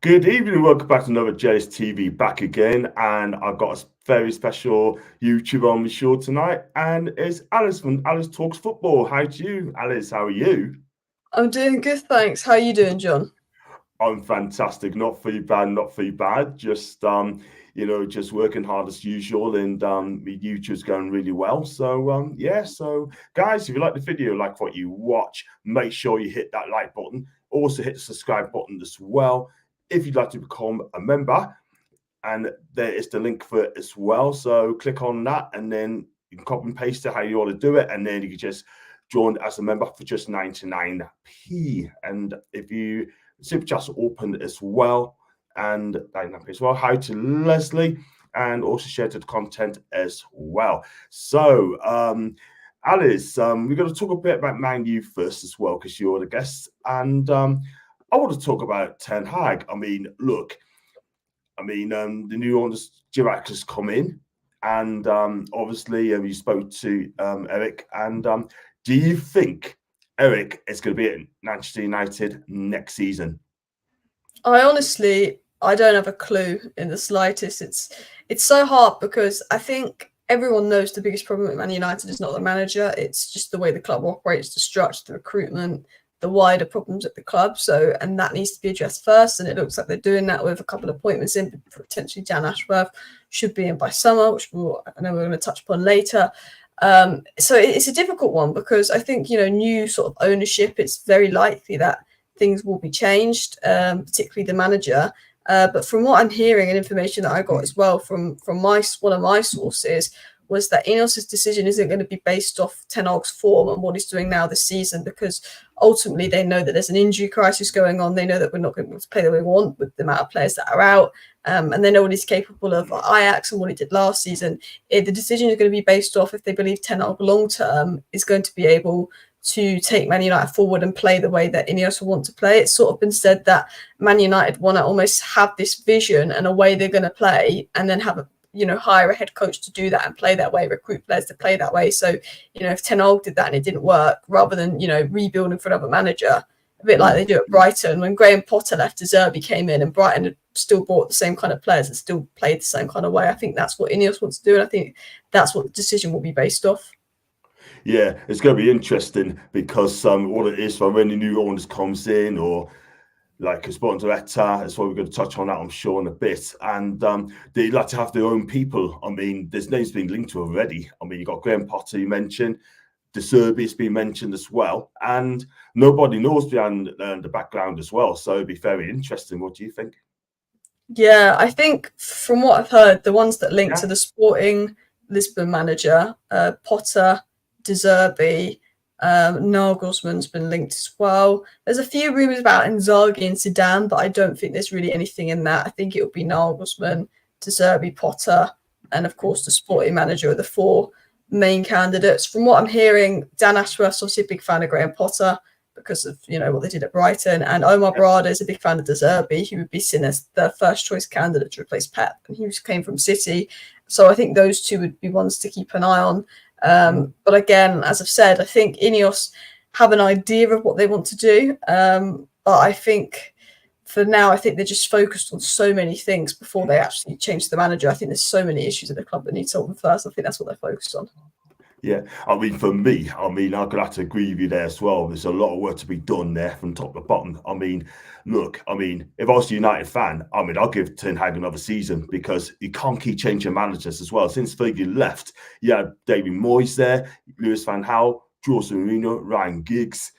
Good evening, welcome back to another JSTV back again, and I've got a very special YouTuber on the show tonight, and it's Alice from Alice Talks Football. How do you, Alice? How are you? I'm doing good, thanks. How are you doing, John? I'm fantastic. Not too bad, not too bad. Just working hard as usual, and the YouTube's going really well. So yeah. So guys, if you like the video, like what you watch, make sure you hit that like button. Also hit the subscribe button as well. If you'd like to become a member, and there is the link for it as well. So click on that, and then you can copy and paste it how you want to do it, and then you can just join as a member for just 99p. And if you super chat's open as well, and 99p as well. Hi to Leslie, and also share the content as well. So Alice, we're going to talk a bit about Man U first as well, because you're the guest, and I want to talk about Ten Hag. I mean, look, the new owners, Girac, has come in, and obviously you spoke to Eric, and do you think Eric is going to be at Manchester United next season? I don't have a clue in the slightest. It's so hard because I think everyone knows the biggest problem with Man United is not the manager. It's just the way the club operates, the structure, the recruitment, the wider problems at the club. So, and that needs to be addressed first. And it looks like they're doing that with a couple of appointments in. Potentially, Dan Ashworth should be in by summer, which I know we're going to touch upon later. So it's a difficult one because I think, new sort of ownership, it's very likely that things will be changed, particularly the manager. But from what I'm hearing and information that I got as well from one of my sources, was that Inios' decision isn't going to be based off Ten Hag's form and what he's doing now this season, because ultimately they know that there's an injury crisis going on. They know that we're not going to be able to play the way we want with the amount of players that are out, and they know what he's capable of at Ajax and what he did last season. The decision is going to be based off if they believe Ten Hag long term is going to be able to take Man United forward and play the way that Inios will want to play. It's sort of been said that Man United want to almost have this vision and a way they're going to play, and then have hire a head coach to do that and play that way, recruit players to play that way. So, if Ten Hag did that and it didn't work, rather than, rebuilding for another manager, a bit like they do at Brighton, when Graham Potter left, De Zerbi came in, and Brighton had still bought the same kind of players and still played the same kind of way. I think that's what Inios wants to do, and I think that's what the decision will be based off. Yeah, it's going to be interesting because what it is for when the new owners comes in, or like a sporting director, that's what we're going to touch on that, I'm sure, in a bit. And they like to have their own people. I mean, there's names being linked to already. I mean, you've got Graham Potter, you mentioned. De Zerbi's been mentioned as well. And nobody knows behind the background as well. So it'd be very interesting. What do you think? Yeah, I think from what I've heard, the ones that link to the Sporting Lisbon manager, Potter, De Zerbi, Nagelsmann's been linked as well. There's a few rumours about Inzaghi and Zidane, but I don't think there's really anything in that. I think it would be Nagelsmann, De Zerbi, Potter, and of course the Sporting manager are the four main candidates. From what I'm hearing, Dan Ashworth's obviously a big fan of Graham Potter because of what they did at Brighton, and Omar Barada is a big fan of De Zerbi, who would be seen as the first choice candidate to replace Pep, and he came from City. So I think those two would be ones to keep an eye on. But again, as I've said, I think Inios have an idea of what they want to do. But I think for now, I think they're just focused on so many things before they actually change the manager. I think there's so many issues at the club that need solving first. I think that's what they're focused on. Yeah, I mean, for me, I'm going to have to agree with you there as well. There's a lot of work to be done there from top to bottom. I mean, look, if I was a United fan, I'll give Ten Hag another season, because you can't keep changing managers as well. Since Fergie left, you had David Moyes there, Lewis Van Gaal, Jose Mourinho, Ryan Giggs,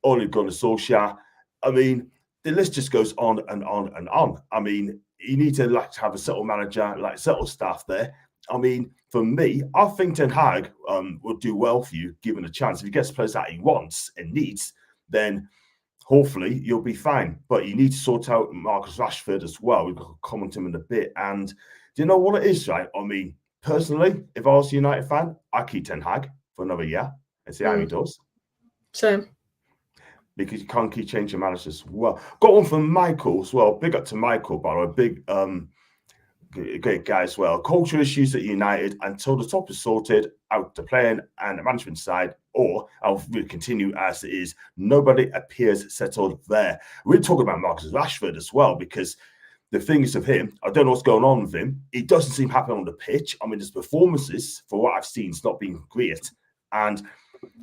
Ole Gunnar Solskjaer. I mean, the list just goes on and on and on. I mean, you need to have a settled manager, settled staff there. I mean, for me, I think Ten Hag will do well for you, given a chance. If he gets players that he wants and needs, then hopefully you'll be fine. But you need to sort out Marcus Rashford as well. We've got to comment him in a bit. And do you know what it is, right? I mean, personally, if I was a United fan, I'd keep Ten Hag for another year and see how he does. Same. Because you can't keep changing managers as well. Got one from Michael as well. Big up to Michael, by the way. Big great guy as well. Culture issues at United until the top is sorted out the playing and the management side, or I'll really continue as it is. Nobody appears settled there. We're talking about Marcus Rashford as well, because the thing is of him, I don't know what's going on with him. He doesn't seem happy on the pitch. I mean, his performances, for what I've seen, it's not been great. And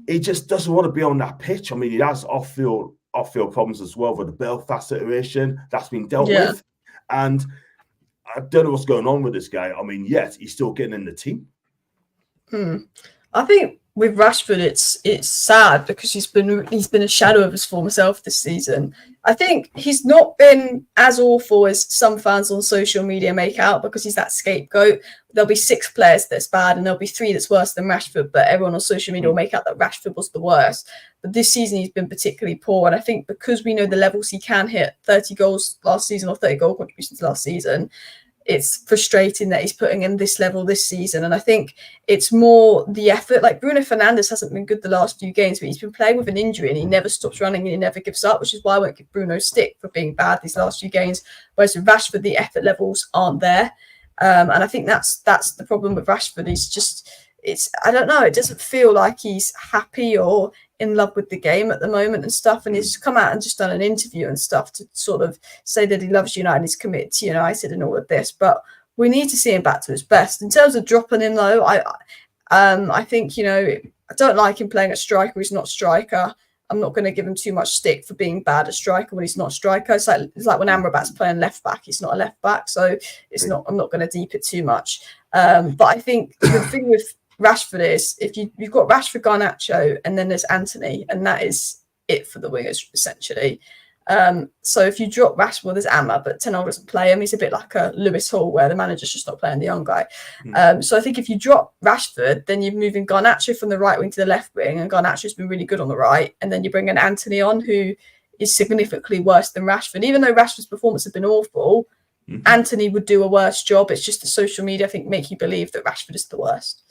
he just doesn't want to be on that pitch. I mean, he has off-field problems as well with the Belfast situation that's been dealt with. And I don't know what's going on with this guy. I mean, yet he's still getting in the team. I think with Rashford, it's sad because he's been a shadow of his former self this season. I think he's not been as awful as some fans on social media make out, because he's that scapegoat. There'll be 6 players that's bad and there'll be 3 that's worse than Rashford, but everyone on social media will make out that Rashford was the worst. But this season he's been particularly poor, and I think because we know the levels he can hit, 30 goals last season or 30 goal contributions last season, it's frustrating that he's putting in this level this season. And I think it's more the effort. Like, Bruno Fernandes hasn't been good the last few games, but he's been playing with an injury and he never stops running and he never gives up, which is why I won't give Bruno stick for being bad these last few games. Whereas with Rashford, the effort levels aren't there. And I think that's the problem with Rashford. I don't know, it doesn't feel like he's happy or in love with the game at the moment and stuff. And he's come out and just done an interview and stuff to sort of say that he loves United and he's committed to United and all of this. But we need to see him back to his best. In terms of dropping him, though, I think, I don't like him playing at striker. He's not striker. I'm not going to give him too much stick for being bad at striker when he's not striker. It's like when Amrabat's playing left back, he's not a left back, so I'm not going to deep it too much. But I think the thing with Rashford is, if you've got Rashford, Garnacho, and then there's Antony, and that is it for the wingers essentially. So if you drop Rashford, there's Amma, but Ten Hag doesn't play him. He's a bit like a Lewis Hall, where the manager's just not playing the young guy. So I think if you drop Rashford, then you're moving Garnacho from the right wing to the left wing, and Garnacho's been really good on the right, and then you bring an Antony on who is significantly worse than Rashford. Even though Rashford's performance has been awful, Antony would do a worse job. It's just the social media, I think, make you believe that Rashford is the worst.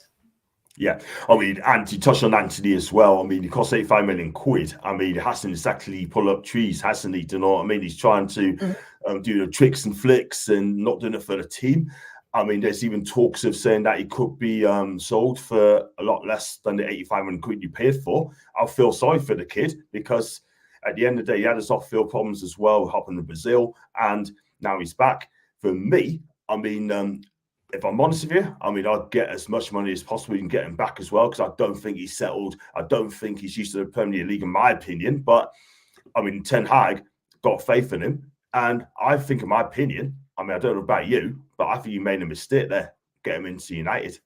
Yeah, I mean, and you touched on Antony as well. I mean, he cost 85 million quid. I mean, he hasn't exactly pull up trees, hasn't he? Do you know what I mean? He's trying to do the tricks and flicks and not doing it for the team. I mean, there's even talks of saying that he could be sold for a lot less than the 85 million quid you paid for. I feel sorry for the kid, because at the end of the day, he had his off-field problems as well, helping in Brazil, and now he's back. For me, I mean, if I'm honest with you, I mean, I'd get as much money as possible and get him back as well, because I don't think he's settled. I don't think he's used to the Premier League, in my opinion. But, I mean, Ten Hag got faith in him. And I think, in my opinion, I mean, I don't know about you, but I think you made a mistake there, get him into United.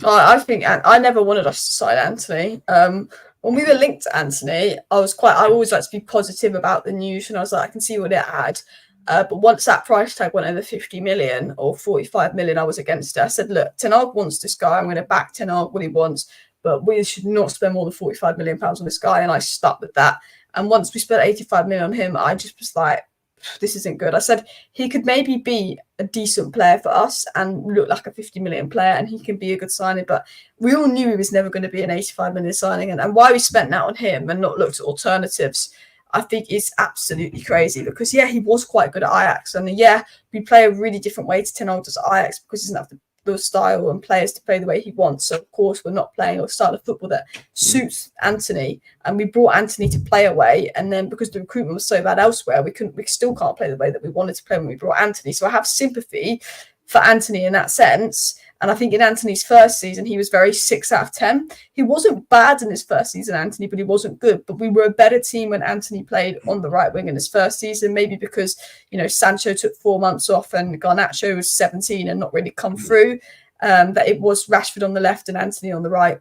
I think I never wanted us to sign Antony. When we were linked to Antony, I always like to be positive about the news, and I was like, I can see what it had. But once that price tag went over 50 million or 45 million, I was against it. I said, look, Ten Hag wants this guy. I'm going to back Ten Hag what he wants, but we should not spend more than 45 million pounds on this guy. And I stuck with that. And once we spent 85 million on him, I just was like, this isn't good. I said he could maybe be a decent player for us and look like a 50 million player, and he can be a good signing. But we all knew he was never going to be an 85 million signing. And why we spent that on him and not looked at alternatives, I think is absolutely crazy, because, yeah, he was quite good at Ajax. And, yeah, we play a really different way to Ten Hag does at Ajax, because he doesn't have the style and players to play the way he wants. So, of course, we're not playing a style of football that suits Antony. And we brought Antony to play away. And then because the recruitment was so bad elsewhere, we still can't play the way that we wanted to play when we brought Antony. So I have sympathy for Antony in that sense. And I think in Antony's first season, he was very 6 out of 10. He wasn't bad in his first season, Antony, but he wasn't good. But we were a better team when Antony played on the right wing in his first season, maybe because, Sancho took 4 months off and Garnacho was 17 and not really come through. That it was Rashford on the left and Antony on the right.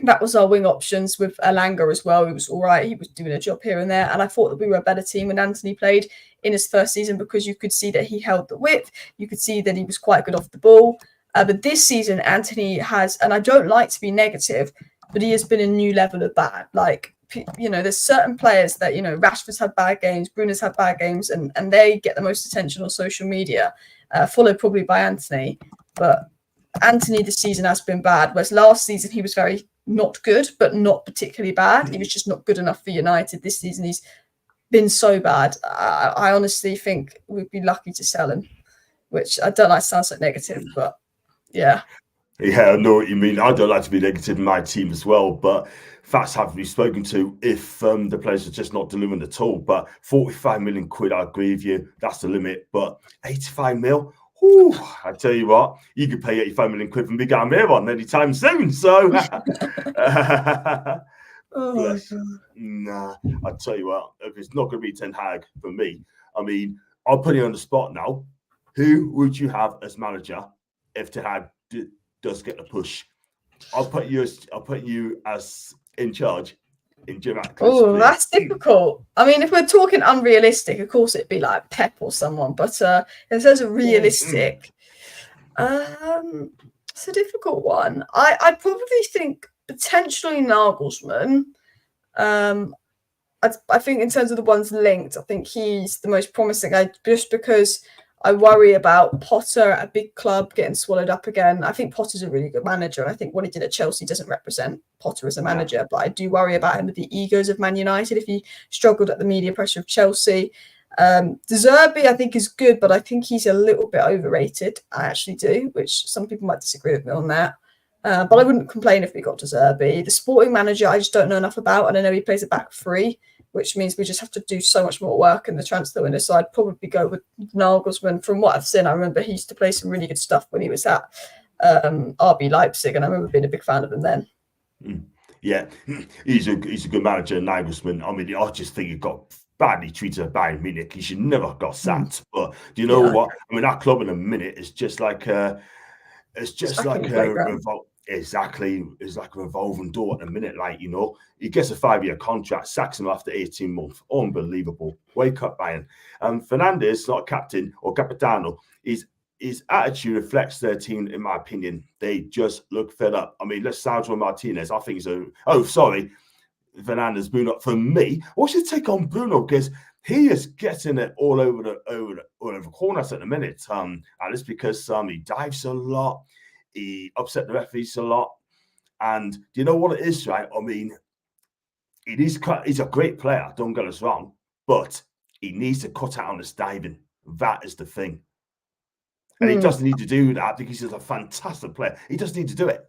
That was our wing options, with Alanga as well. He was all right. He was doing a job here and there. And I thought that we were a better team when Antony played in his first season, because you could see that he held the width. You could see that he was quite good off the ball. But this season, Antony has, and I don't like to be negative, but he has been a new level of bad. Like, there's certain players that, Rashford's had bad games, Bruno's had bad games, and they get the most attention on social media, followed probably by Antony. But Antony this season has been bad, whereas last season he was very not good, but not particularly bad. He was just not good enough for United. This season he's been so bad. I honestly think we'd be lucky to sell him. which I don't like sounds so negative, but yeah. Yeah, I know what you mean. I don't like to be negative in my team as well, but facts have to be spoken to if the players are just not delivering at all. But 45 million quid, I agree with you. That's the limit. But 85 mil, whew, I tell you what, you could pay 85 million quid for Big Almiron anytime soon. So, Oh bless. Nah, I tell you what, if it's not going to be Ten Hag for me, I mean, I'll put you on the spot now. Who would you have as manager if Ten Hag does get the push? I'll put you as in charge in Jim Atkins. Oh, that's difficult. I mean, if we're talking unrealistic, of course it'd be like Pep or someone. But in terms of realistic, it's a difficult one. I'd probably think potentially Nagelsmann. I think in terms of the ones linked, I think he's the most promising. Just because I worry about Potter at a big club getting swallowed up again. I think Potter's a really good manager. I think what he did at Chelsea doesn't represent Potter as a manager, but I do worry about him with the egos of Man United if he struggled at the media pressure of Chelsea. De Zerbi, I think, is good, but I think he's a little bit overrated. I actually do, which some people might disagree with me on that. But I wouldn't complain if we got De Zerbi. The sporting manager, I just don't know enough about, and I know he plays a back three, which means we just have to do so much more work in the transfer window. So I'd probably go with Nagelsmann. From what I've seen, I remember he used to play some really good stuff when he was at RB Leipzig, and I remember being a big fan of him then. Yeah, he's a good manager, Nagelsmann. I mean, I just think he got badly treated at Bayern Munich. He should never have got sacked. But do you know what? I mean, that club in a minute is just like it's just like a revolt. Exactly, it's like a revolving door at the minute. Like, you know, he gets a 5-year contract, sacks him after 18 months. Unbelievable. Wake up, Bayern. Fernandes, not captain or capitano, his attitude reflects their team, in my opinion. They just look fed up. I mean, let's Sandro Martinez. I think he's Fernandes, Bruno. For me, what's your take on Bruno? Because he is getting it all over the corners at the minute. And it's because he dives a lot. He upset the referees a lot. And do you know what it is, right? I mean, he's a great player, don't get us wrong, but he needs to cut out on his diving. That is the thing. And he doesn't need to do that because he's a fantastic player. He doesn't need to do it.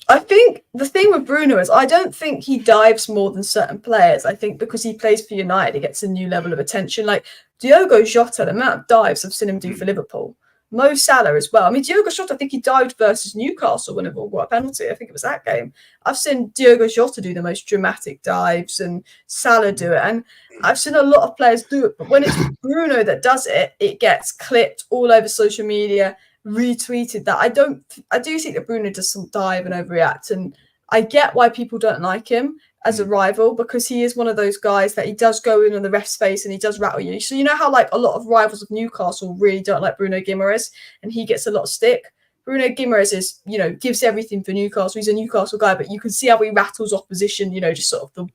I think the thing with Bruno is I don't think he dives more than certain players. I think because he plays for United, he gets a new level of attention. Like Diogo Jota, the amount of dives I've seen him do for Liverpool. Mo Salah as well. I mean, Diogo Jota, I think he dived versus Newcastle when it got a penalty. I think it was that game. I've seen Diogo Jota do the most dramatic dives and Salah do it. And I've seen a lot of players do it. But when it's Bruno that does it, it gets clipped all over social media, retweeted. That I do think that Bruno does some dive and overreact. And I get why people don't like him as a rival, because he is one of those guys that he does go in on the ref's face and he does rattle you. So you know how like a lot of rivals of Newcastle really don't like Bruno Guimaraes and he gets a lot of stick. Bruno Guimaraes is, you know, gives everything for Newcastle. He's a Newcastle guy, but you can see how he rattles opposition, you know, just sort of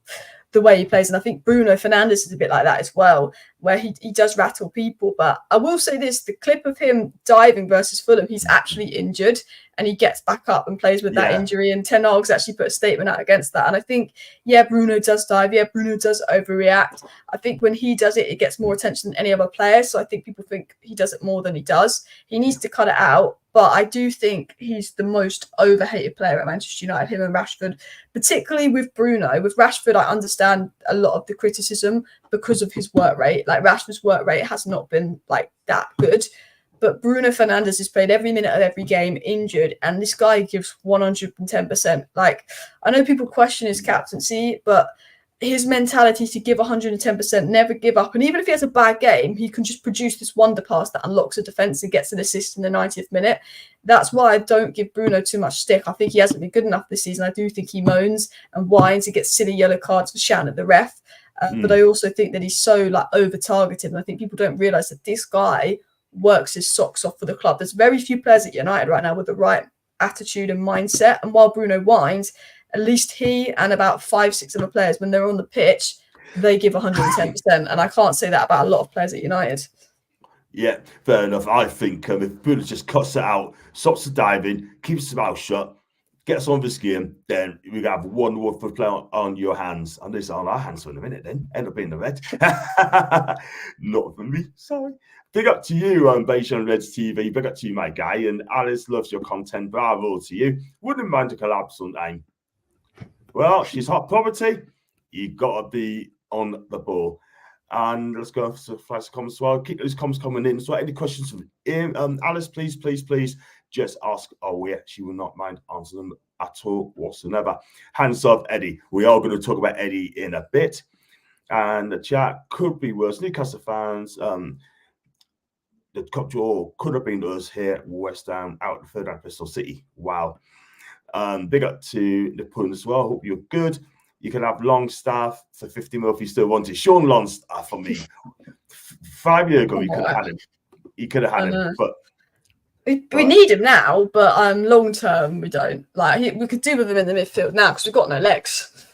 the way he plays. And I think Bruno Fernandes is a bit like that as well, where he does rattle people. But I will say this, the clip of him diving versus Fulham, he's actually injured and he gets back up and plays with that injury. And Ten Hag's actually put a statement out against that. And I think, Bruno does dive. Bruno does overreact. I think when he does it, it gets more attention than any other player. So I think people think he does it more than he does. He needs to cut it out. But I do think he's the most overhated player at Manchester United, him and Rashford, particularly with Bruno. With Rashford, I understand a lot of the criticism because of his work rate. Like Rashford's work rate has not been like that good. But Bruno Fernandes has played every minute of every game injured, and this guy gives 110%. Like, I know people question his captaincy, but his mentality to give 110%, never give up. And even if he has a bad game, he can just produce this wonder pass that unlocks a defence and gets an assist in the 90th minute. That's why I don't give Bruno too much stick. I think he hasn't been good enough this season. I do think he moans and whines. He gets silly yellow cards for shouting at the ref. But I also think that he's so like over-targeted. And I think people don't realise that this guy works his socks off for the club. There's very few players at United right now with the right attitude and mindset. And while Bruno whines, at least he and about 5-6 other players, when they're on the pitch, they give 110%. And I can't say that about a lot of players at United. Yeah, fair enough. I think if Bruno just cuts it out, stops the diving, keeps his mouth shut, get us on this game, then we have one Watford player on your hands. And this on our hands for a minute then. End up being the red. Not for me, sorry. Big up to you on Bayesian Reds TV. Big up to you, my guy. And Alice loves your content. Bravo to you. Wouldn't mind a collab sometime. Well, she's hot property. You got to be on the ball. And let's go for some comments as well. Keep those comments coming in. So, any questions from Alice, please just ask HOWAY. She will not mind answering them at all whatsoever. Hands off, Eddie. We are going to talk about Eddie in a bit. And the chat could be worse. Newcastle fans, the cup draw could have been us here at West Ham, out the third and Bristol City. Wow. Big up to Nippon as well. Hope you're good. You can have Longstaff for 50 mil if you still want it. Sean Longstaff for me. 5 years ago, he could have had him. He could have had him, but we need him now. But long term, we don't. Like we could do with him in the midfield now because we've got no legs.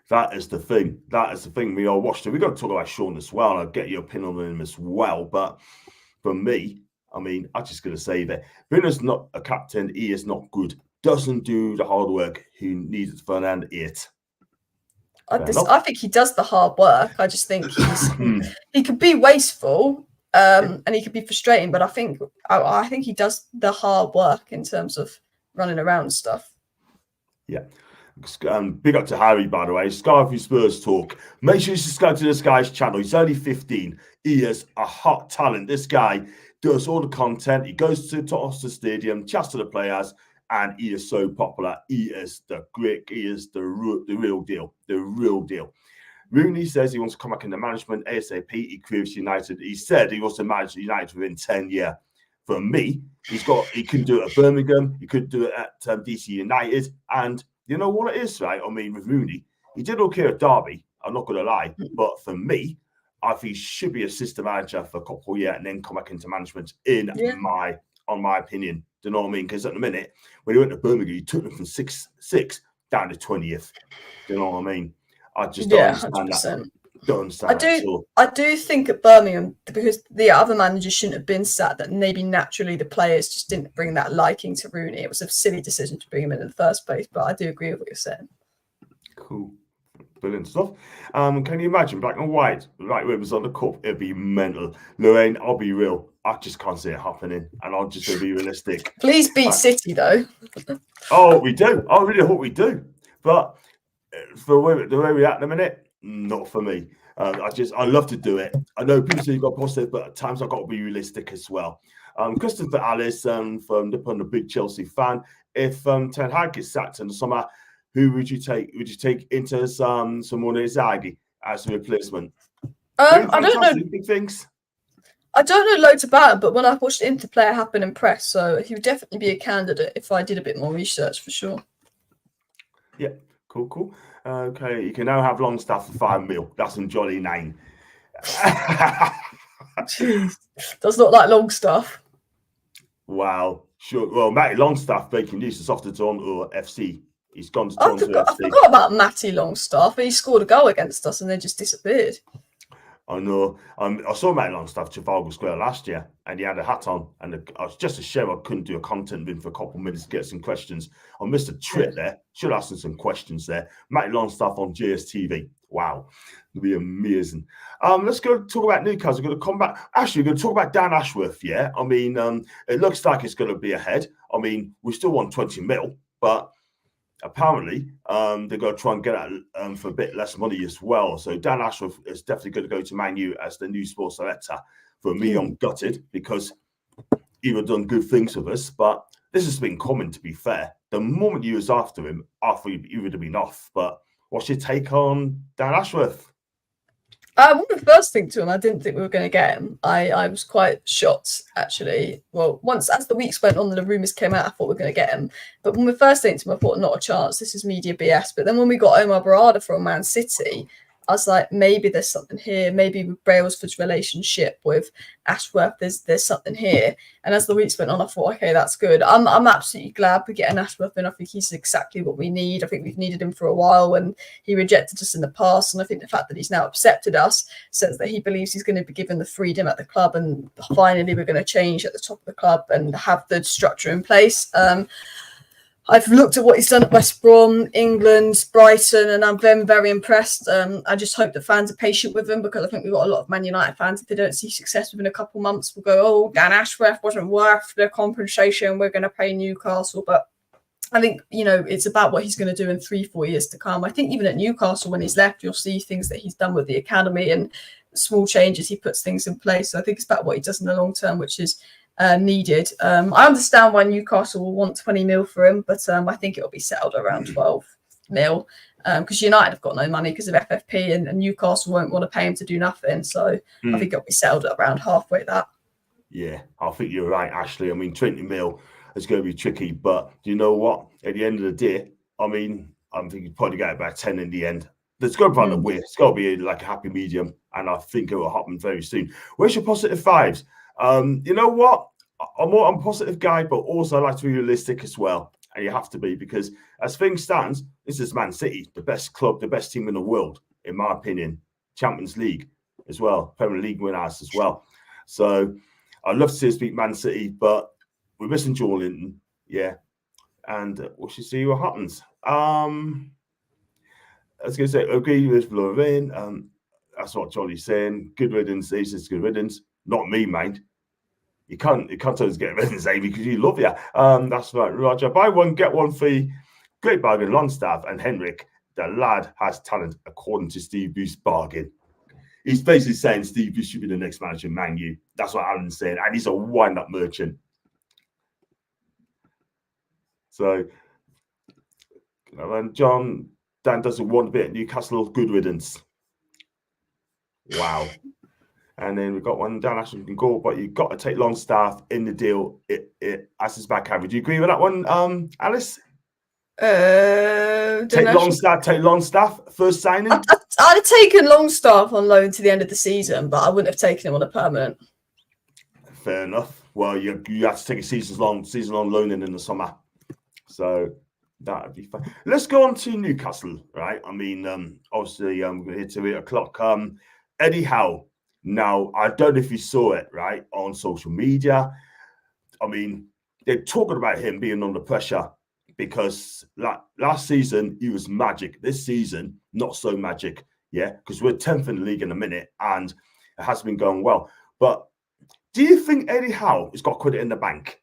That is the thing. That is the thing. We all watched it. We've got to talk about Sean as well. I'll get your opinion on him as well. But for me, I mean, I'm just going to say that Bruno's not a captain. He is not good. Doesn't do the hard work. He needs Fernandes 8. I think he does the hard work. I just think he could be wasteful and he could be frustrating. But I think he does the hard work in terms of running around and stuff. Yeah. Big up to Harry, by the way. Scarfy Spurs talk. Make sure you subscribe to this guy's channel. He's only 15. He is a hot talent. This guy does all the content. He goes to Tottenham Stadium, chats to the players, and he is so popular. He is the great. He is the real deal. The real deal. Rooney says he wants to come back into management ASAP. He clears United. He said he wants to manage United within 10 years. For me, he can do it at Birmingham. He could do it at DC United. And you know what it is, right? I mean, with Rooney, he did okay at Derby. I'm not going to lie. But for me, I think he should be assistant manager for a couple of years and then come back into management on my opinion. Do you know what I mean? Because at the minute, when he went to Birmingham, he took them from 6th down to 20th. Do you know what I mean? I just don't understand 100%. That. Don't understand that at all. I do think at Birmingham, because the other managers shouldn't have been sat, that maybe naturally the players just didn't bring that liking to Rooney. It was a silly decision to bring him in the first place, but I do agree with what you're saying. Cool. Brilliant stuff. Can you imagine black and white, right where it was on the cup? It'd be mental. Lorraine, I'll be real. I just can't see it happening, and I'll just be realistic. Please beat City, though. Oh, we do. I really hope we do. But for the way we're at the minute, not for me. I love to do it. I know people say you've got positive, but at times I've got to be realistic as well. Christopher Alice from Nippon, a big Chelsea fan. If Ten Hag gets sacked in the summer, who would you take? Would you take into Simone Inzaghi as a replacement? I don't know. Big things. I don't know loads about him, but when I've watched Inter play, I have been impressed. So he would definitely be a candidate if I did a bit more research, for sure. Yeah, cool. Okay, you can now have Longstaff for 5 mil. That's in jolly 9. Jeez, that's not like Longstaff. Wow, sure. Well, Matty Longstaff breaking news is off to Toronto FC. He's gone to Toronto FC. I forgot about Matty Longstaff. He scored a goal against us and then just disappeared. I know. I saw Matty Longstaff Trafalgar Square last year, and he had a hat on, and it was just a shame I couldn't do a content with him for a couple of minutes to get some questions. I missed a trip there. Should ask him some questions there. Matty Longstaff on JSTV. Wow, it'll be amazing. Let's go talk about Newcastle. We're going to come back. Actually, we're going to talk about Dan Ashworth. Yeah, I mean, it looks like it's going to be ahead. I mean, we still want 20 mil, but apparently, they're going to try and get it for a bit less money as well. So Dan Ashworth is definitely going to go to Man U as the new sports director. For me, I'm gutted because he would have done good things with us. But this has been coming, to be fair. The moment you was after him, I thought he would have been off. But what's your take on Dan Ashworth? One of the first thing to him, I didn't think we were going to get him. I was quite shocked, actually. Well, once as the weeks went on and the rumours came out, I thought we were going to get him. But when we first thing to him, I thought, not a chance. This is media BS. But then when we got Omar Barada from Man City, I was like, maybe there's something here. Maybe with Brailsford's relationship with Ashworth, there's something here. And as the weeks went on, I thought, okay, that's good. I'm absolutely glad we're getting Ashworth in. I think he's exactly what we need. I think we've needed him for a while when he rejected us in the past. And I think the fact that he's now accepted us says that he believes he's going to be given the freedom at the club. And finally, we're going to change at the top of the club and have the structure in place. I've looked at what he's done at West Brom, England, Brighton, and I'm very, very impressed. I just hope that fans are patient with him, because I think we've got a lot of Man United fans, if they don't see success within a couple months, will go, oh, Dan Ashworth wasn't worth the compensation, we're going to pay Newcastle. But I think, it's about what he's going to do in 3-4 years to come. I think even at Newcastle, when he's left, you'll see things that he's done with the academy and small changes. He puts things in place. So I think it's about what he does in the long term, which is needed. I understand why Newcastle will want 20 mil for him, but I think it'll be settled around 12 mil, because United have got no money because of FFP, and Newcastle won't want to pay him to do nothing. So I think it'll be settled at around halfway that. Yeah, I think you're right, Ashley. I mean, 20 mil is going to be tricky, but do you know what? At the end of the day, I mean, I'm thinking probably get about 10 in the end. There's got to find a way. It's got to be like a happy medium, and I think it will happen very soon. Where's your positive vibes? You know what? I'm a positive guy, but also I like to be realistic as well. And you have to be, because as things stands, this is Man City, the best club, the best team in the world, in my opinion. Champions League as well, Premier League winners as well. So I'd love to see us beat Man City, but we're missing Joel Linton, yeah. And we should see what happens. I was going to say, agree with Lorraine. That's what Jolly's saying. Good riddance. He says good riddance. Not me, mind. You can't always get riddance, Amy, because you love you. That's right, Roger. Buy one, get one free. Great bargain, Longstaff and Henrik. The lad has talent, according to Steve Bruce's bargain. He's basically saying Steve Bruce should be the next manager of Man U. That's what Alan's saying. And he's a wind-up merchant. So, and Dan doesn't want to be at Newcastle. Good riddance. Wow. And then we've got one, Dan Ashworth can go, but you've got to take Longstaff in the deal as his back average. Do you agree with that one, Alice? Take Longstaff, first signing? I'd have taken Longstaff on loan to the end of the season, but I wouldn't have taken him on a permanent. Fair enough. Well, you have to take a season-long loaning in the summer. So that would be fine. Let's go on to Newcastle, right? I mean, obviously, we're going to hit to 8 o'clock. Eddie Howe. Now, I don't know if you saw it, right, on social media. I mean, they're talking about him being under pressure because last season, he was magic. This season, not so magic, yeah, because we're 10th in the league in a minute, and it has been going well. But do you think Eddie Howe has got credit in the bank?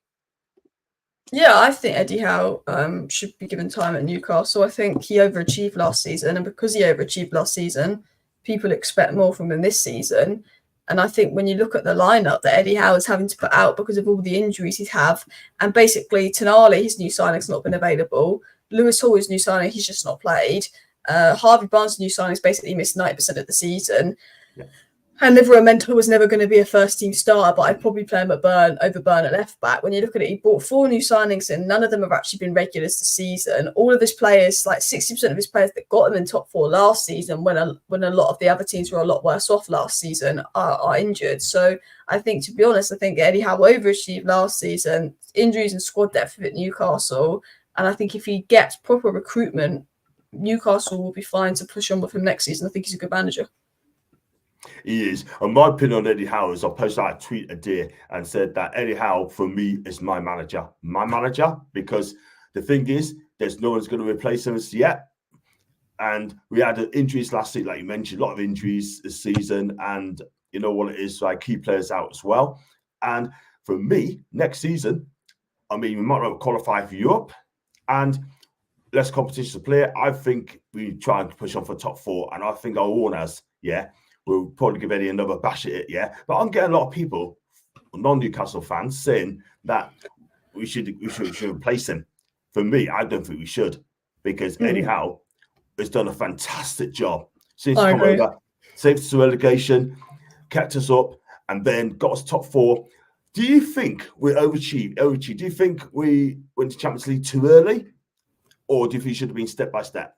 Yeah, I think Eddie Howe should be given time at Newcastle. I think he overachieved last season, and because he overachieved last season, people expect more from him this season. And I think when you look at the lineup that Eddie Howe is having to put out because of all the injuries he's have, and basically Tonali, his new signing's not been available. Lewis Hall, his new signing, he's just not played. Harvey Barnes' new signing's basically missed 90% of the season. Yeah. And Livramento was never going to be a first-team starter, but I'd probably play him over Burn at left-back. When you look at it, he brought 4 new signings in. None of them have actually been regulars this season. All of his players, like 60% of his players that got him in top 4 last season, when a lot of the other teams were a lot worse off last season, are injured. So I think, to be honest, I think Eddie Howe overachieved last season. Injuries and squad depth at Newcastle. And I think if he gets proper recruitment, Newcastle will be fine to push on with him next season. I think he's a good manager. He is. And my opinion on Eddie Howe is I posted out a tweet a day and said that Eddie Howe, for me, is my manager. My manager, because the thing is, there's no one's going to replace him yet. And we had injuries last season, like you mentioned, a lot of injuries this season. And you know what it is, so I keep players out as well. And for me, next season, I mean, we might not qualify for Europe and less competition to play. I think we try and push on for top 4. And I think our owners, yeah, we'll probably give Eddie another bash at it, yeah. But I'm getting a lot of people, non-Newcastle fans, saying that we should replace him. For me, I don't think we should, because Eddie Howe has done a fantastic job since come over, saved us to relegation, kept us up, and then got us top 4. Do you think we overachieved? Do you think we went to Champions League too early, or do you think we should have been step by step?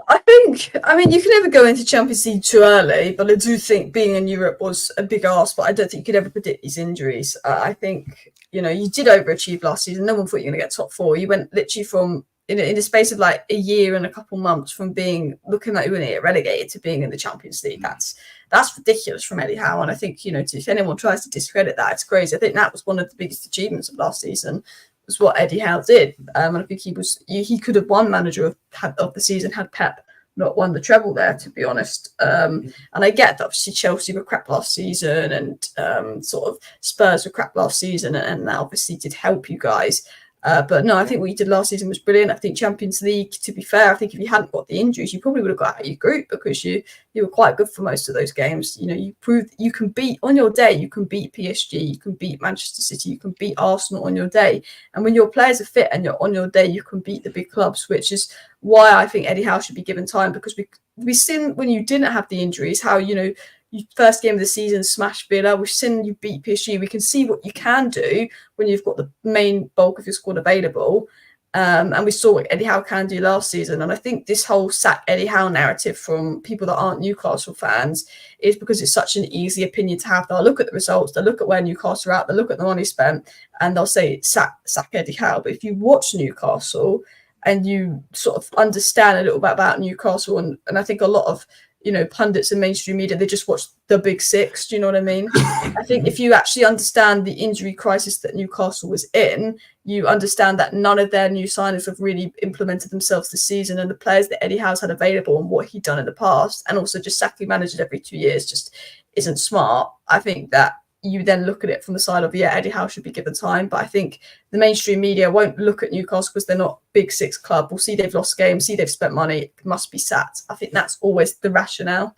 I mean, you can never go into Champions League too early, but I do think being in Europe was a big ask, but I don't think you could ever predict these injuries. I think, you did overachieve last season. No one thought you were going to get top 4. You went literally from, in the space of like a year and a couple months, from looking like you were going to get relegated to being in the Champions League. That's ridiculous from Eddie Howe. And I think, if anyone tries to discredit that, it's crazy. I think that was one of the biggest achievements of last season, was what Eddie Howe did. And I think he could have won manager of the season had Pep not won the treble there, to be honest. And I get that obviously Chelsea were crap last season and sort of Spurs were crap last season, and that obviously did help you guys. But no, I think what you did last season was brilliant. I think Champions League, to be fair, I think if you hadn't got the injuries, you probably would have got out of your group, because you were quite good for most of those games. You know, you proved you can beat on your day. You can beat PSG, you can beat Manchester City, you can beat Arsenal on your day. And when your players are fit and you're on your day, you can beat the big clubs, which is why I think Eddie Howe should be given time, because we've seen when you didn't have the injuries how, you know, you first game of the season smashed Villa. We've seen you beat PSG. We can see what you can do when you've got the main bulk of your squad available. And we saw what Eddie Howe can do last season. And I think this whole sack Eddie Howe narrative from people that aren't Newcastle fans is because it's such an easy opinion to have. They'll look at the results, they'll look at where Newcastle are at, they'll look at the money spent, and they'll say sack Eddie Howe. But if you watch Newcastle and you sort of understand a little bit about Newcastle, and I think a lot of, you know, pundits and mainstream media, they just watch the big six. Do you know what I mean? I think if you actually understand the injury crisis that Newcastle was in, you understand that none of their new signings have really implemented themselves this season, and the players that Eddie Howe's had available and what he'd done in the past, and also just sacking managers every 2 years just isn't smart. I think that you then look at it from the side of, yeah, Eddie Howe should be given time. But I think the mainstream media won't look at Newcastle because they're not big six club. We'll see they've lost games, see they've spent money, it must be sat. I think that's always the rationale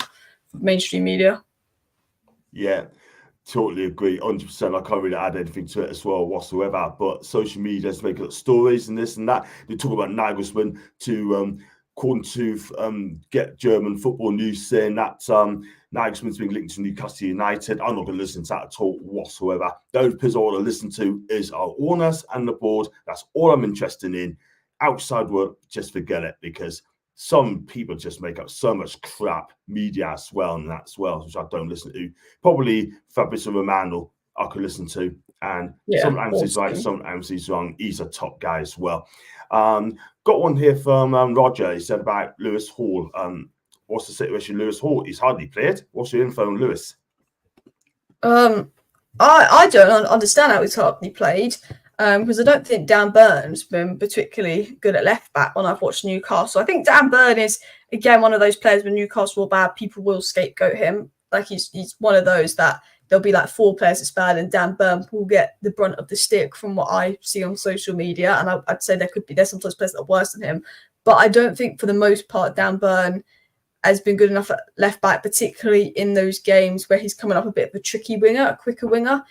for mainstream media. Yeah, totally agree. 100%. I can't really add anything to it as well whatsoever. But social media is making up stories and this and that. They talk about Nagelsmann to according to Get German Football News, saying that Nagelsmann's been linked to Newcastle United. I'm not going to listen to that at all whatsoever. The only person I want to listen to is our owners and the board. That's all I'm interested in. Outside work, just forget it, because some people just make up so much crap, media as well, and that as well, which I don't listen to. Probably Fabrizio Romano I could listen to, and some Anthony's right, some Anthony's wrong. He's a top guy as well. Got one here from Roger. He said about Lewis Hall. What's the situation with Lewis Hall? He's hardly played. What's your info on Lewis? I don't understand how he's hardly played, because I don't think Dan Burn's been particularly good at left back when I've watched Newcastle. I think Dan Burn is, again, one of those players when Newcastle are bad, people will scapegoat him. Like he's one of those that there'll be like 4 players that's bad, and Dan Burn will get the brunt of the stick from what I see on social media. And I'd say there's sometimes players that are worse than him. But I don't think for the most part Dan Burn has been good enough at left back, particularly in those games where he's coming up a bit of a tricky winger, a quicker winger.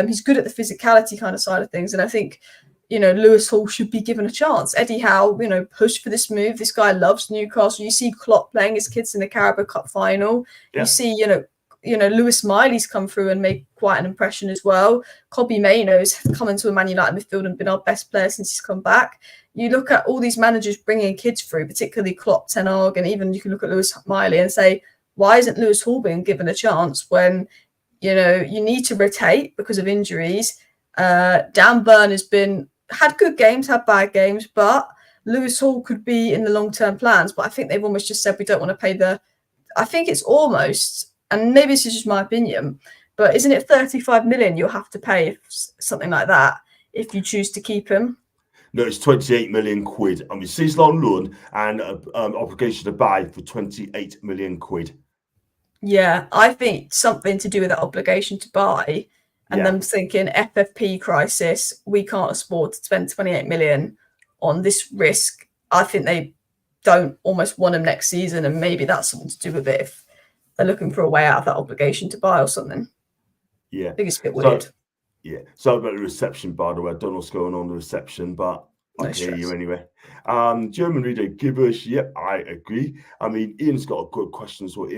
He's good at the physicality kind of side of things. And I think, you know, Lewis Hall should be given a chance. Eddie Howe, you know, pushed for this move. This guy loves Newcastle. You see Klopp playing his kids in the Carabao Cup final. Yeah. You see, you know, Lewis Miley's come through and made quite an impression as well. Kobbie Mainoo's come into a Man United midfield and been our best player since he's come back. You look at all these managers bringing kids through, particularly Klopp, Ten Hag, and even you can look at Lewis Miley and say, why isn't Lewis Hall being given a chance when, you know, you need to rotate because of injuries? Dan Burn had good games, had bad games, but Lewis Hall could be in the long-term plans. But I think they've almost just said we don't want to pay I think it's almost, and maybe this is just my opinion, but isn't it 35 million you'll have to pay something like that if you choose to keep him? No, it's 28 million quid. I mean, season-long loan and obligation to buy for 28 million quid. Yeah, I think something to do with that obligation to buy, and them thinking FFP crisis, we can't afford to spend 28 million on this risk. I think they don't almost want him next season, and maybe that's something to do with it if they're looking for a way out of that obligation to buy or something. Yeah, I think it's a bit weird. Yeah, sorry about the reception, by the way. I don't know what's going on in the reception, but I hear you anyway. German reader, Gibberish. Yep, I agree. I mean, Ian's got a good question as well.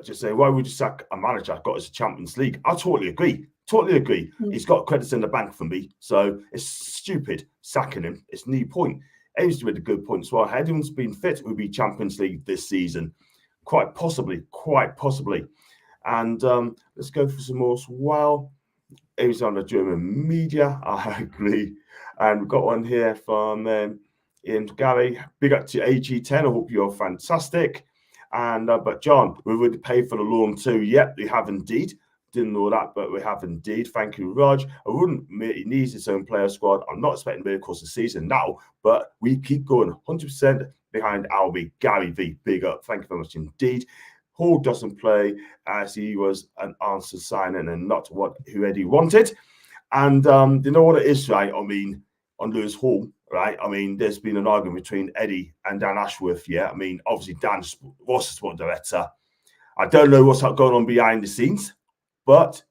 Just saying, why would you sack a manager got us a Champions League? I totally agree. Totally agree. He's got credits in the bank for me, so it's stupid sacking him. It's no point. Ames made a good point as well. Had anyone's been fit, would be Champions League this season. Quite possibly. And let's go for some more as well. Ames on the German media. I agree. And we've got one here from Ian Gary. Big up to AG10. I hope you're fantastic. And but John, we would pay for the loan too. Yep, we have indeed. didn't know that, but we have indeed. Thank you, Raj. I wouldn't admit he needs his own player squad. I'm not expecting miracles this season now, but we keep going 100% behind Albie. Gary V, big up. Thank you very much indeed. Hall doesn't play as he was an answer signing and not who Eddie wanted. And you know what it is, right? I mean, on Lewis Hall, right? I mean, there's been an argument between Eddie and Dan Ashworth, yeah? I mean, obviously, Dan was the sport director. I don't know what's going on behind the scenes, but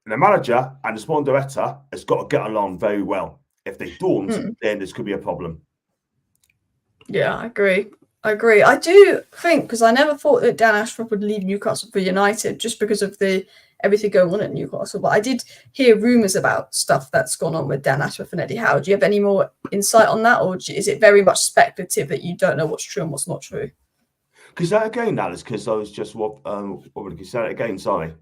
the manager and the sport director has got to get along very well. If they don't, then this could be a problem. Yeah, I agree. I do think, because I never thought that Dan Ashworth would leave Newcastle for United just because of everything going on at Newcastle. But I did hear rumours about stuff that's gone on with Dan Ashworth and Eddie Howe. Do you have any more insight on that, or is it very much speculative that you don't know what's true and what's not true? Because that again, Alice, because I was just what would you say it again? Sorry.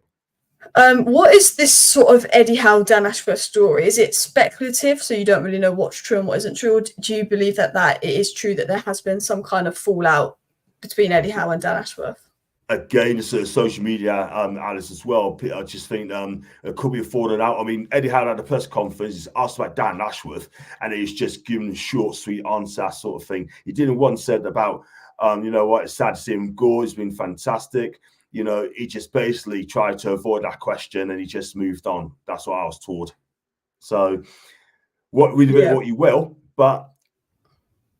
What is this sort of Eddie Howe, Dan Ashworth story? Is it speculative, so you don't really know what's true and what isn't true? Or do you believe that it is true that there has been some kind of fallout between Eddie Howe and Dan Ashworth? Again, it's social media, Alice, as well. I just think it could be a falling out. I mean, Eddie Howe had a press conference, he's asked about Dan Ashworth, and he's just given a short, sweet answer, sort of thing. He didn't once said about, you know what, it's sad to see him go, he's been fantastic. You know, he just basically tried to avoid that question and he just moved on. That's what I was told. So, what you will, but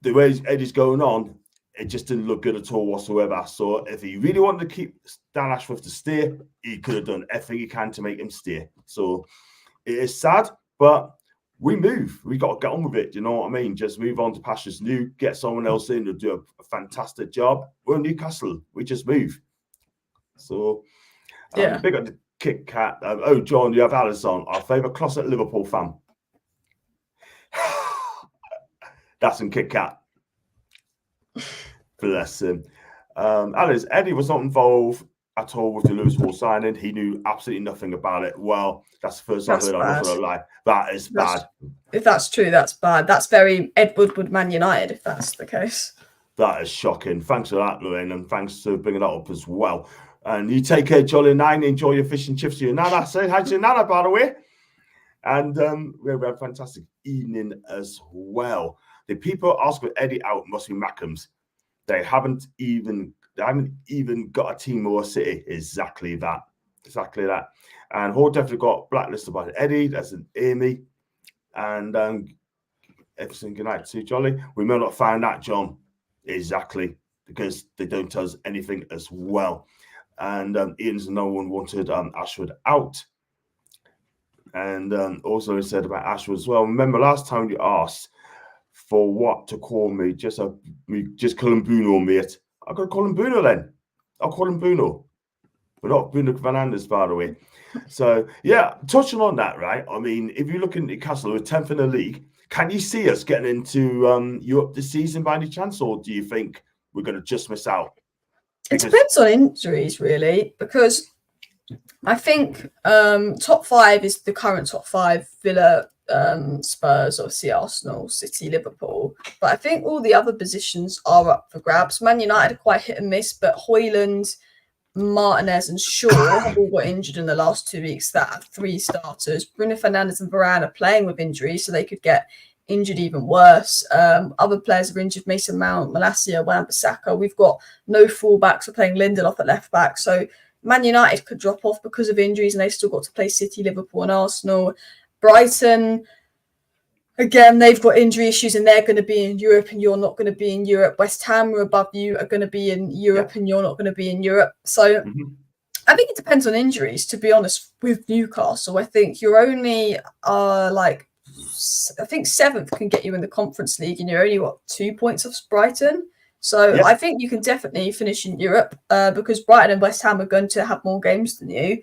the way Eddie's going on, it just didn't look good at all whatsoever. So, if he really wanted to keep Dan Ashworth to stay, he could have done everything he can to make him stay. So, it is sad, but we move. We got to get on with it. You know what I mean? Just move on to pastures new, get someone else in to do a fantastic job. We're Newcastle. We just move. So, big up the Kit Kat. John, you have Alice on. Our favourite closet Liverpool fan. That's in Kit Kat. Bless him. Alice, Eddie was not involved at all with the Lewis Hall signing. He knew absolutely nothing about it. Well, that's the first I've heard. I'm not going to lie. That is bad. If that's true, that's bad. That's very Ed Woodward Man United, if that's the case. That is shocking. Thanks for that, Lorraine, and thanks for bringing that up as well. And you take care, Jolly 9. Enjoy your fish and chips to your Nana. Say hi to your Nana, by the way. And we have a fantastic evening as well. The people ask for Eddie out must be Mackems. They haven't even got a team or a city. Exactly that. And Hall definitely got blacklisted by Eddie. That's an Amy. And everything good night to Jolly. We may not find that, John. Exactly. Because they don't tell us anything as well. And Ian's no one wanted Ashford out. And also he said about Ashford as well. Remember last time you asked for what to call me, just call him Bruno, mate. I'm going to call him Bruno then. I'll call him Bruno. But not Bruno Fernandes, by the way. So, yeah, touching on that, right? I mean, if you look at Newcastle, we're 10th in the league. Can you see us getting into Europe this season by any chance? Or do you think we're going to just miss out? It depends on injuries, really, because I think top 5 is the current top 5, Villa, Spurs, obviously Arsenal, City, Liverpool. But I think all the other positions are up for grabs. Man United are quite hit and miss, but Højlund, Martinez and Shaw have all got injured in the last 2 weeks. That have 3 starters. Bruno Fernandes and Varane are playing with injuries, so they could get injured even worse. Other players are injured. Mason Mount, Malacia, Wan-Bissaka. We've got no fullbacks. We're playing Lindelof at left back. So Man United could drop off because of injuries, and they've still got to play City, Liverpool and Arsenal. Brighton, again, they've got injury issues and they're going to be in Europe and you're not going to be in Europe. West Ham, who are above you, are going to be in Europe and you're not going to be in Europe. So I think it depends on injuries, to be honest, with Newcastle. I think you're only I think 7th can get you in the Conference League and you're only, 2 points off Brighton. So I think you can definitely finish in Europe because Brighton and West Ham are going to have more games than you.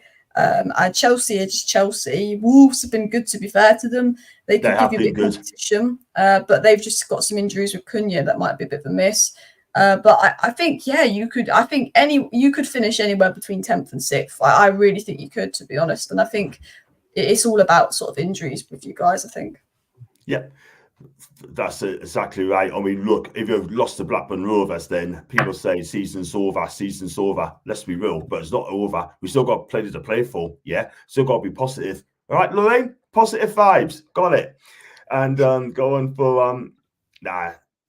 Chelsea are just Chelsea. Wolves have been good, to be fair to them. They could give you a bit of competition, but they've just got some injuries with Cunha that might be a bit of a miss. But I think, you could. I think you could finish anywhere between 10th and 6th. I really think you could, to be honest. And I think it's all about sort of injuries with you guys, I think. Yeah. That's exactly right. I mean, look, if you've lost to Blackburn Rovers, then people say season's over, season's over. Let's be real, but it's not over. We still got plenty to play for, yeah? Still got to be positive. All right, Lorraine? Positive vibes. Got it. And going for,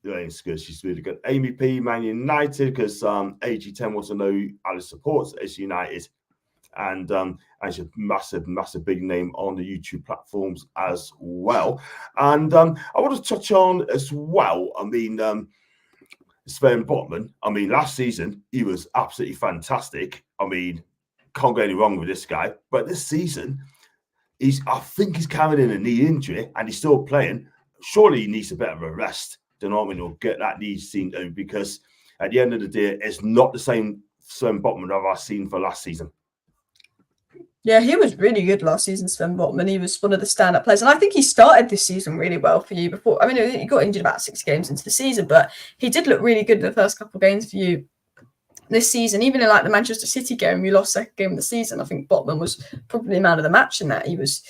Lorraine's good. She's really good. Amy P, Man United, because AG10 wants to know Alice supports AC United. And she's a massive big name on the YouTube platforms as well. And I want to touch on as well, I mean, Sven Botman, I mean, last season, he was absolutely fantastic. I mean, can't go any wrong with this guy. But this season, I think he's carrying a knee injury and he's still playing. Surely he needs a bit of a rest. Don't know when he'll get that knee seen to, because at the end of the day, it's not the same Sven Botman I've seen for last season. Yeah, he was really good last season, Sven Botman. He was one of the stand-up players. And I think he started this season really well for you before. I mean, he got injured about 6 games into the season, but he did look really good in the first couple of games for you this season. Even in like the Manchester City game, you lost second game of the season. I think Botman was probably man of the match in that. He was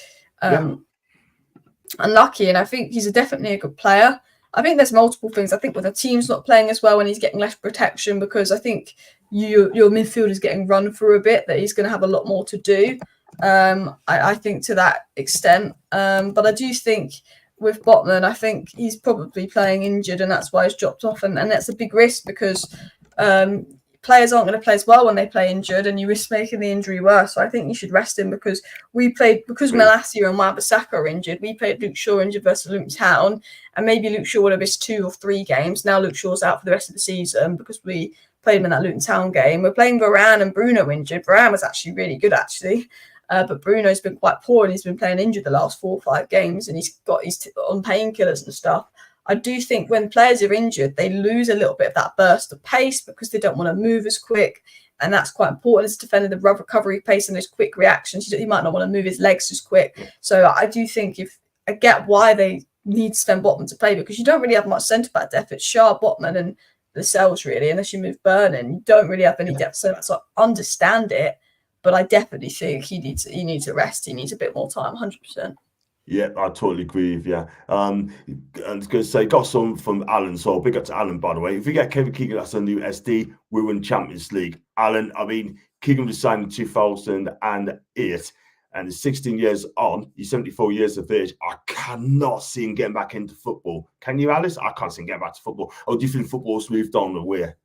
unlucky, and I think he's definitely a good player. I think there's multiple things. I think with the team's not playing as well and he's getting less protection, because I think your midfield is getting run through a bit, that he's going to have a lot more to do. I think to that extent. But I do think with Botman, I think he's probably playing injured and that's why he's dropped off. And that's a big risk, because players aren't going to play as well when they play injured, and you risk making the injury worse. So I think you should rest him, because Malacia and Wan-Bissaka are injured. We played Luke Shaw injured versus Luton Town, and maybe Luke Shaw would have missed 2 or 3 games. Now Luke Shaw's out for the rest of the season because we played him in that Luton Town game. We're playing Varane and Bruno injured. Varane was actually really good, but Bruno's been quite poor and he's been playing injured the last 4 or 5 games, and he's on painkillers and stuff. I do think when players are injured, they lose a little bit of that burst of pace because they don't want to move as quick. And that's quite important as a defender, the recovery pace and those quick reactions. He might not want to move his legs as quick. So I do think I get why they need Sven Botman to play, because you don't really have much centre-back depth. It's Shah, Botman and the cells, really, unless you move Burnin. You don't really have any depth. So I understand it, but I definitely think he needs a rest. He needs a bit more time, 100%. Yeah, I totally agree with you. And I was going to say, got some from Alan. So big up to Alan, by the way. If you get Kevin Keegan, that's a new SD. We win Champions League. Alan, I mean, Keegan was signed in 2008 and he's 16 years on. He's 74 years of age. I cannot see him getting back into football. Can you, Alice? I can't see him getting back to football. Or do you think football's moved on or where?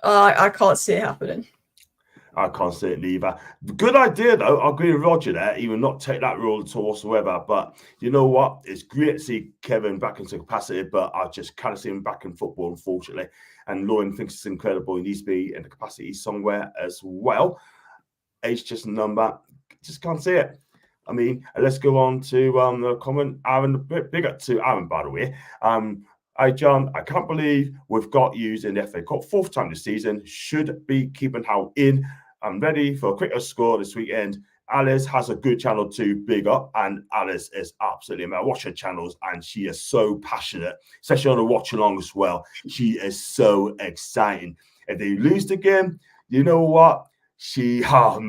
I can't see it happening. I can't see it neither. Good idea, though. I agree with Roger there. He will not take that role at all whatsoever. But you know what? It's great to see Kevin back into capacity, but I just kind of see him back in football, unfortunately. And Lauren thinks it's incredible. He needs to be in the capacity somewhere as well. Age just a number. Just can't see it. I mean, let's go on to the comment. Aaron, big up to Aaron, by the way. Hi, John. I can't believe we've got yous in the FA Cup 4th time this season. Should be keeping Howe in. I'm ready for a quicker score this weekend. Alice has a good channel to big up, and Alice is absolutely amazing. I watch her channels, and she is so passionate, especially on the watch along as well. She is so exciting. If they lose the game, you know what? I'll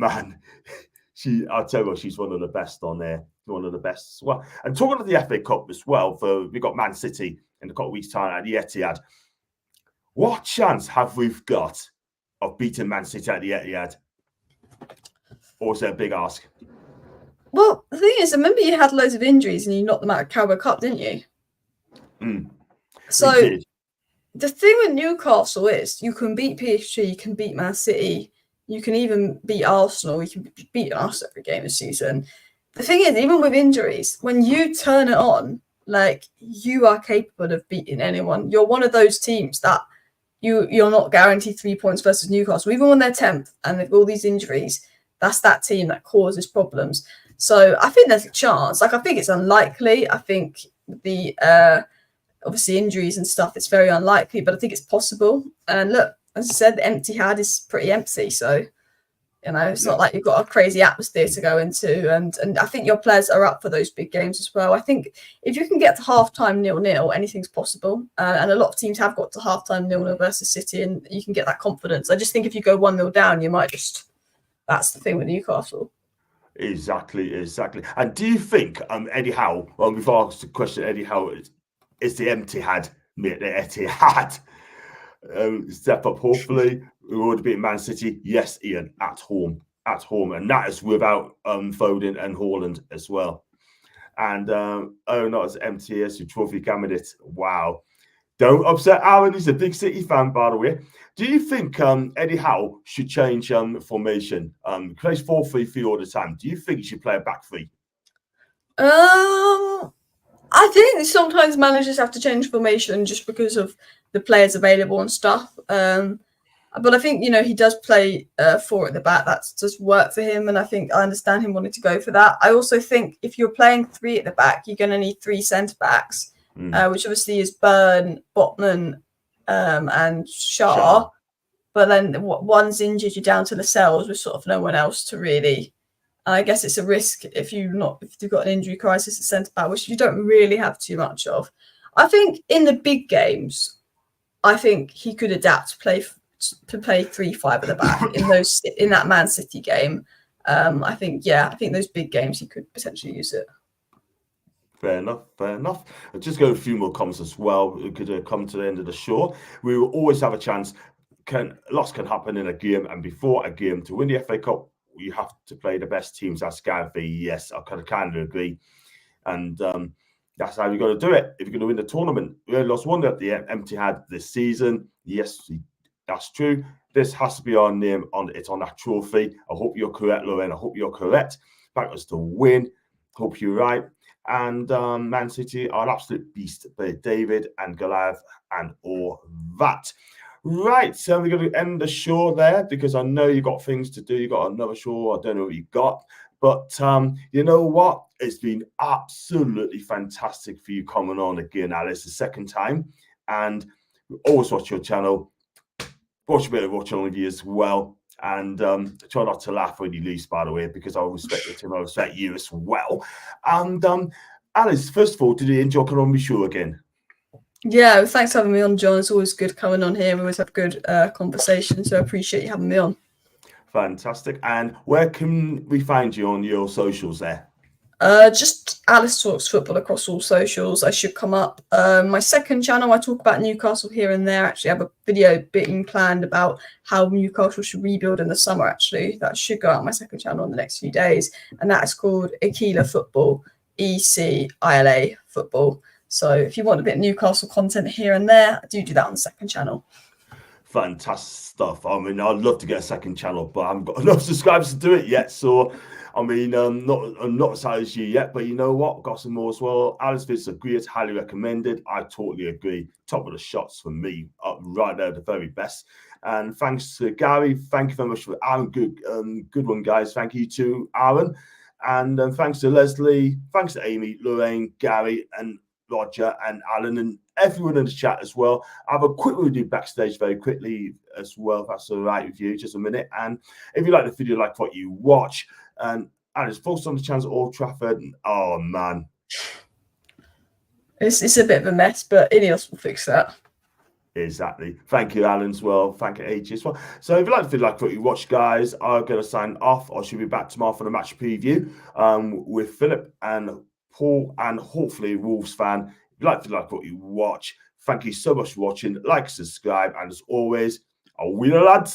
tell you what, she's one of the best on there. One of the best as well. And talking of the FA Cup as well, we got Man City in a couple of weeks' time at the Etihad. What chance have we got of beating Man City at the Etihad? Or is it a big ask? Well, the thing is, I remember you had loads of injuries and you knocked them out of Carabao Cup, didn't you? So the thing with Newcastle is you can beat PSG, you can beat Man City, you can even beat Arsenal, you can beat us every game this season. The thing is, even with injuries, when you turn it on, like, you are capable of beating anyone. You're one of those teams that you're not guaranteed 3 points versus Newcastle. Even when they're 10th and they've got all these injuries, that's that team that causes problems. So I think there's a chance. Like, I think it's unlikely. I think the obviously injuries and stuff, it's very unlikely, but I think it's possible. And look, as I said, the Etihad is pretty empty. So, you know, it's not like you've got a crazy atmosphere to go into. And I think your players are up for those big games as well. I think if you can get to halftime 0-0, anything's possible. And a lot of teams have got to halftime 0-0 versus City, and you can get that confidence. I just think if you go 1-0 down, you might just... That's the thing with Newcastle. Exactly. And do you think Eddie Howe, well, before I ask the question, Eddie Howe is the empty had, mate, the Eddie had step up, hopefully. We would beat Man City. Yes, Ian, at home. And that is without Foden and Haaland as well. And not as empty as your trophy candidate. Wow. Don't upset Aaron. He's a big City fan, by the way. Do you think Eddie Howe should change formation? He plays 4-3-3 all the time. Do you think he should play a back three? I think sometimes managers have to change formation just because of the players available and stuff. But I think, he does play 4 at the back. That does work for him. And I think I understand him wanting to go for that. I also think if you're playing 3 at the back, you're going to need 3 centre-backs, which obviously is Burn, Botman, and Shah. But then one's injured, you're down to Lascelles with sort of no one else to really... I guess it's a risk if you've got an injury crisis at centre back, which you don't really have too much of. I think in the big games, I think he could adapt to play 3-5 at the back in that Man City game. I think those big games he could potentially use it. Fair enough. I'll just go a few more comments as well. We could come to the end of the show. We will always have a chance. Loss can happen in a game, and before a game to win the FA Cup, you have to play the best teams. That's Gary. Yes, I kind of agree. And that's how you got to do it if you're going to win the tournament. We only lost 1 at the empty had this season. Yes, that's true. This has to be our name on that trophy. I hope you're correct, Lauren. I hope you're correct. Back us to win. Hope you're right. And Man City are an absolute beast. David and Goliath and all that. Right, so we're going to end the show there because I know you've got things to do. You've got another show. I don't know what you've got. But you know what? It's been absolutely fantastic for you coming on again, Alice, the second time. And always watch your channel. Watch a bit of Watch On With You as well. And try not to laugh when you lose, by the way, because I respect the team. I respect you as well. And Alice, first of all, did you enjoy coming on my show again? Yeah, thanks for having me on, John. It's always good coming on here. We always have good conversation, so I appreciate you having me on. Fantastic. And where can we find you on your socials there? Just Alice Talks Football across all socials. I should come up. My second channel, I talk about Newcastle here and there. Actually, I have a video being planned about how Newcastle should rebuild in the summer, actually. That should go out on my second channel in the next few days. And that is called Aquila Football, ECILA Football. So if you want a bit of Newcastle content here and there, I do that on the second channel. Fantastic stuff. I mean, I'd love to get a second channel, but I haven't got enough subscribers to do it yet. So, I mean, I'm not as high as you yet, but you know what? Got some more as well. Alice Vids agrees, highly recommended. I totally agree. Top of the shots for me, right there, the very best. And thanks to Gary. Thank you very much for Aaron. Good one, guys. Thank you to Aaron. And thanks to Leslie. Thanks to Amy, Lorraine, Gary, and Roger and Alan and everyone in the chat as well. I have a quick review backstage very quickly as well, if that's all right with you, just a minute. And if you like the video, like what you watch, and it's posted on the channel at Old Trafford. And, oh man, it's a bit of a mess, but Inios will fix that. Exactly. Thank you, Alan, as well. Thank you, AG, as well. So if you like the video, like what you watch, guys, I'm going to sign off. I should be back tomorrow for the match preview with Philip and Paul, and hopefully Wolves fan. If you like what you watch, thank you so much for watching. Like, subscribe, and as always, a winner, lads.